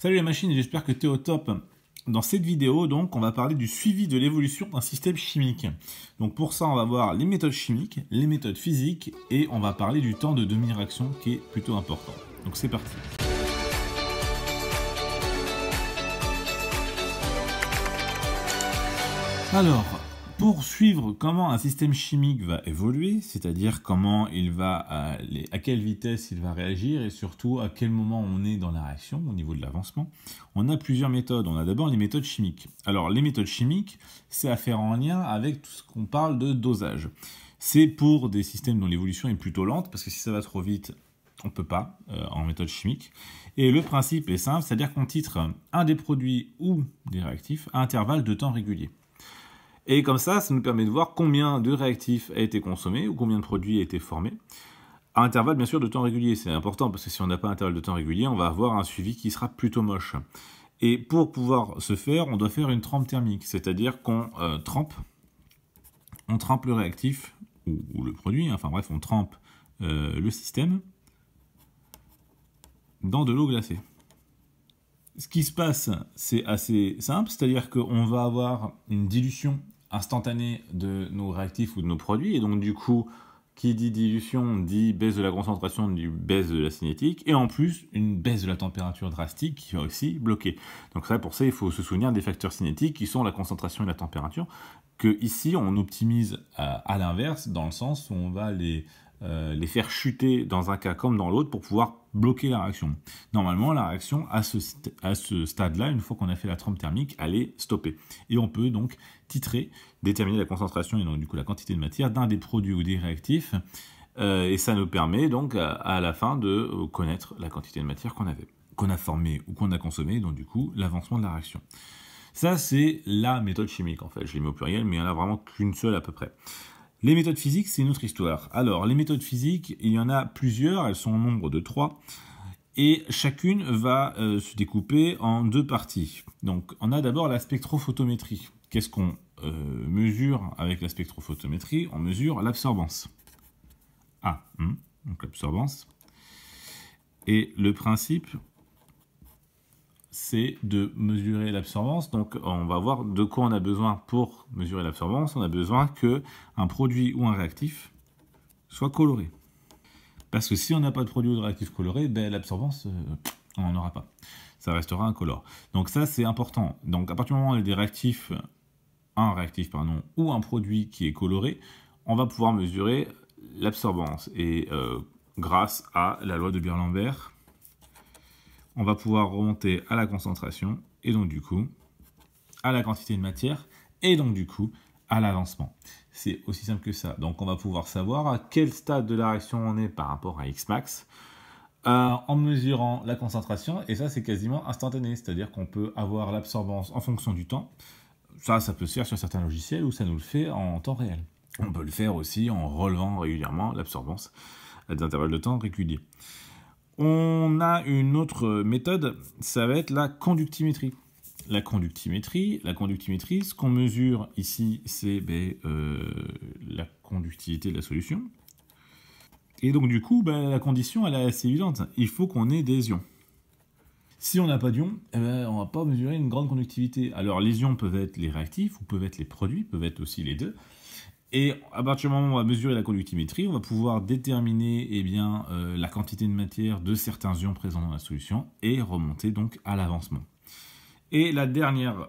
Salut les machines, j'espère que tu es au top. Dans cette vidéo, donc, on va parler du suivi de l'évolution d'un système chimique. Donc pour ça, on va voir les méthodes chimiques, les méthodes physiques, et on va parler du temps de demi-réaction qui est plutôt important. Donc c'est parti. Alors, pour suivre comment un système chimique va évoluer, c'est-à-dire comment il va, à quelle vitesse il va réagir et surtout à quel moment on est dans la réaction au niveau de l'avancement, on a plusieurs méthodes. On a d'abord les méthodes chimiques. Alors les méthodes chimiques, c'est à faire en lien avec tout ce qu'on parle de dosage. C'est pour des systèmes dont l'évolution est plutôt lente, parce que si ça va trop vite, on ne peut pas en méthode chimique. Et le principe est simple, c'est-à-dire qu'on titre un des produits ou des réactifs à intervalles de temps réguliers. Et comme ça nous permet de voir combien de réactifs a été consommé ou combien de produits a été formé. À intervalle, bien sûr, de temps régulier. C'est important parce que si on n'a pas intervalle de temps régulier, on va avoir un suivi qui sera plutôt moche. Et pour pouvoir se faire, on doit faire une trempe thermique. C'est-à-dire qu'on trempe le réactif ou le produit. Enfin bref, on trempe le système dans de l'eau glacée. Ce qui se passe, c'est assez simple. C'est-à-dire qu'on va avoir une dilution instantanée de nos réactifs ou de nos produits, et donc du coup, qui dit dilution dit baisse de la concentration, dit baisse de la cinétique, et en plus une baisse de la température drastique qui va aussi bloquer. Donc ça, pour ça, il faut se souvenir des facteurs cinétiques qui sont la concentration et la température, que ici on optimise à l'inverse, dans le sens où on va les faire chuter dans un cas comme dans l'autre pour pouvoir bloquer la réaction. Normalement, la réaction, à ce stade-là, une fois qu'on a fait la trempe thermique, elle est stoppée. Et on peut donc titrer, déterminer la concentration et donc du coup la quantité de matière d'un des produits ou des réactifs. Et ça nous permet donc à la fin de connaître la quantité de matière qu'on a formée ou qu'on a consommée, donc du coup l'avancement de la réaction. Ça, c'est la méthode chimique en fait. Je l'ai mis au pluriel, mais il n'y en a vraiment qu'une seule à peu près. Les méthodes physiques, c'est une autre histoire. Alors, les méthodes physiques, il y en a plusieurs, elles sont au nombre de 3, et chacune va se découper en 2 parties. Donc, on a d'abord la spectrophotométrie. Qu'est-ce qu'on mesure avec la spectrophotométrie? On mesure l'absorbance. Donc l'absorbance. Et le principe, c'est de mesurer l'absorbance. Donc on va voir de quoi on a besoin pour mesurer l'absorbance. On a besoin qu'un produit ou un réactif soit coloré. Parce que si on n'a pas de produit ou de réactif coloré, ben, l'absorbance, on n'en aura pas. Ça restera incolore. Donc ça, c'est important. Donc à partir du moment où on a des réactifs, un réactif ou un produit qui est coloré, on va pouvoir mesurer l'absorbance. Et grâce à la loi de Beer-Lambert, on va pouvoir remonter à la concentration, et donc du coup, à la quantité de matière, et donc du coup, à l'avancement. C'est aussi simple que ça. Donc on va pouvoir savoir à quel stade de la réaction on est par rapport à Xmax, en mesurant la concentration, et ça c'est quasiment instantané, c'est-à-dire qu'on peut avoir l'absorbance en fonction du temps. Ça peut se faire sur certains logiciels, où ça nous le fait en temps réel. On peut le faire aussi en relevant régulièrement l'absorbance à des intervalles de temps réguliers. On a une autre méthode, ça va être la conductimétrie. La conductimétrie, ce qu'on mesure ici, c'est la conductivité de la solution. Et donc du coup, la condition, elle est assez évidente. Il faut qu'on ait des ions. Si on n'a pas d'ions, on ne va pas mesurer une grande conductivité. Alors les ions peuvent être les réactifs, ou peuvent être les produits, peuvent être aussi les deux. Et à partir du moment où on va mesurer la conductimétrie, on va pouvoir déterminer la quantité de matière de certains ions présents dans la solution et remonter donc à l'avancement. Et la dernière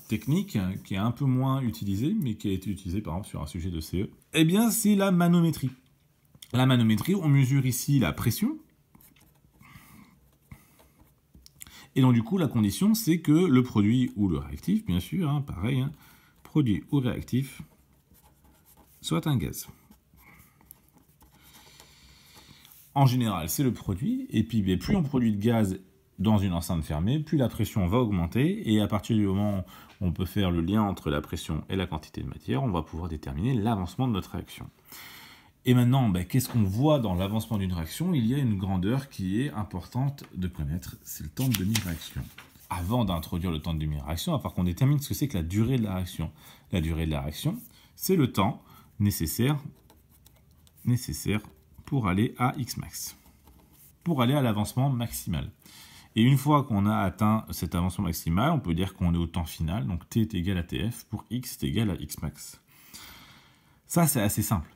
technique, qui est un peu moins utilisée, mais qui a été utilisée par exemple sur un sujet de CE, c'est la manométrie. La manométrie, on mesure ici la pression. Et donc du coup, la condition, c'est que le produit ou le réactif, bien sûr, pareil, produit ou réactif, soit un gaz. En général, c'est le produit, et puis plus on produit de gaz dans une enceinte fermée, plus la pression va augmenter, et à partir du moment où on peut faire le lien entre la pression et la quantité de matière, on va pouvoir déterminer l'avancement de notre réaction. Et maintenant, qu'est-ce qu'on voit dans l'avancement d'une réaction? Il y a une grandeur qui est importante de connaître, c'est le temps de demi-réaction. Avant d'introduire le temps de demi-réaction, il va falloir qu'on détermine ce que c'est que la durée de la réaction. La durée de la réaction, c'est le temps nécessaire pour aller à Xmax, pour aller à l'avancement maximal. Et une fois qu'on a atteint cet avancement maximal, on peut dire qu'on est au temps final, donc t est égal à tf pour x est égal à x max. Ça, c'est assez simple.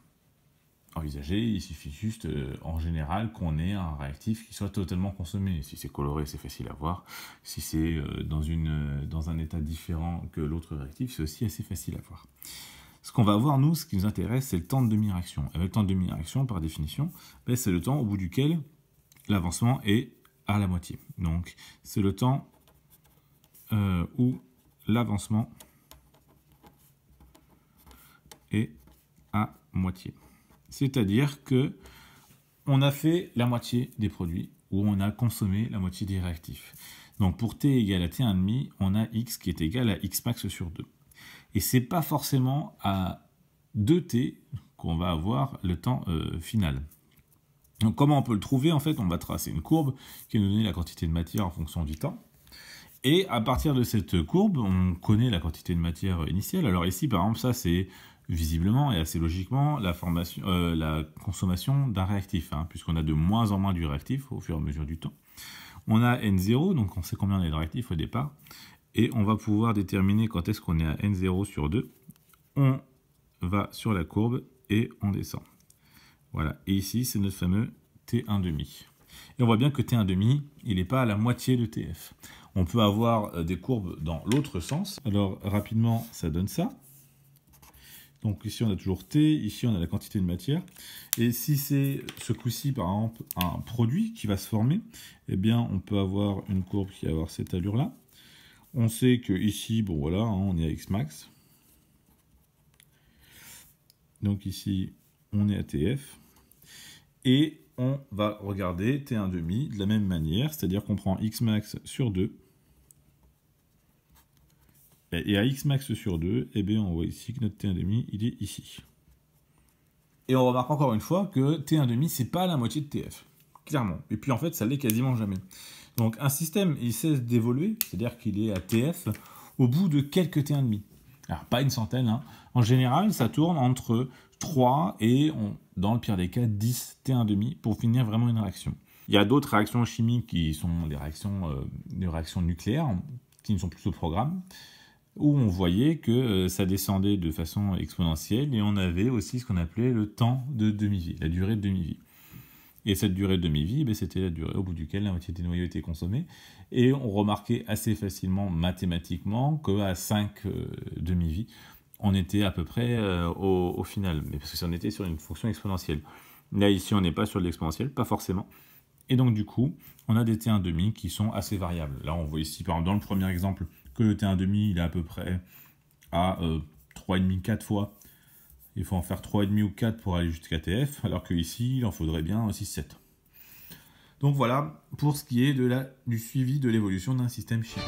Envisager, il suffit juste, en général, qu'on ait un réactif qui soit totalement consommé. Si c'est coloré, c'est facile à voir. Si c'est dans un état différent que l'autre réactif, c'est aussi assez facile à voir. Ce qu'on va voir, nous, ce qui nous intéresse, c'est le temps de demi-réaction. Avec le temps de demi-réaction, par définition, ben, c'est le temps au bout duquel l'avancement est à la moitié. Donc, c'est le temps où l'avancement est à moitié. C'est-à-dire que on a fait la moitié des produits, ou on a consommé la moitié des réactifs. Donc pour t égale à t1,5, on a x qui est égal à x max sur 2. Et c'est pas forcément à 2t qu'on va avoir le temps final. Donc comment on peut le trouver? En fait, on va tracer une courbe qui nous donne la quantité de matière en fonction du temps. Et à partir de cette courbe, on connaît la quantité de matière initiale. Alors ici, par exemple, ça c'est visiblement et assez logiquement la consommation d'un réactif, hein, puisqu'on a de moins en moins du réactif au fur et à mesure du temps. On a N0, donc on sait combien on a de réactifs au départ, et on va pouvoir déterminer quand est-ce qu'on est à N0 sur 2. On va sur la courbe et on descend. Voilà, et ici c'est notre fameux T1,5. Et on voit bien que T1,5, il n'est pas à la moitié de TF. On peut avoir des courbes dans l'autre sens. Alors rapidement, ça donne ça. Donc ici on a toujours T, ici on a la quantité de matière. Et si c'est ce coup-ci par exemple un produit qui va se former, eh bien on peut avoir une courbe qui va avoir cette allure-là. On sait que ici, bon voilà, hein, on est à X max. Donc ici on est à TF. Et on va regarder T1,5 de la même manière, c'est-à-dire qu'on prend X max sur 2. Et à X max sur 2, eh bien on voit ici que notre T1,5, il est ici. Et on remarque encore une fois que T1,5, c'est pas la moitié de TF, clairement. Et puis en fait, ça l'est quasiment jamais. Donc un système, il cesse d'évoluer, c'est-à-dire qu'il est à TF au bout de quelques T1,5. Alors pas une centaine, hein. En général, ça tourne entre 3 et, dans le pire des cas, 10 T1,5 pour finir vraiment une réaction. Il y a d'autres réactions chimiques qui sont des réactions nucléaires, qui ne sont plus au programme, où on voyait que ça descendait de façon exponentielle et on avait aussi ce qu'on appelait le temps de demi-vie, la durée de demi-vie. Et cette durée de demi-vie, c'était la durée au bout duquel la moitié des noyaux était consommée. Et on remarquait assez facilement mathématiquement qu'à 5 demi-vies, on était à peu près au final. Mais parce que on était sur une fonction exponentielle. Là, ici, on n'est pas sur de l'exponentielle, pas forcément. Et donc, du coup, on a des T1,5 qui sont assez variables. Là, on voit ici, par exemple, dans le premier exemple, que le T1,5, il est à peu près à 3,5, 4 fois. Il faut en faire 3,5 ou 4 pour aller jusqu'à TF, alors qu'ici, il en faudrait bien 6, 7. Donc voilà, pour ce qui est du suivi de l'évolution d'un système chimique.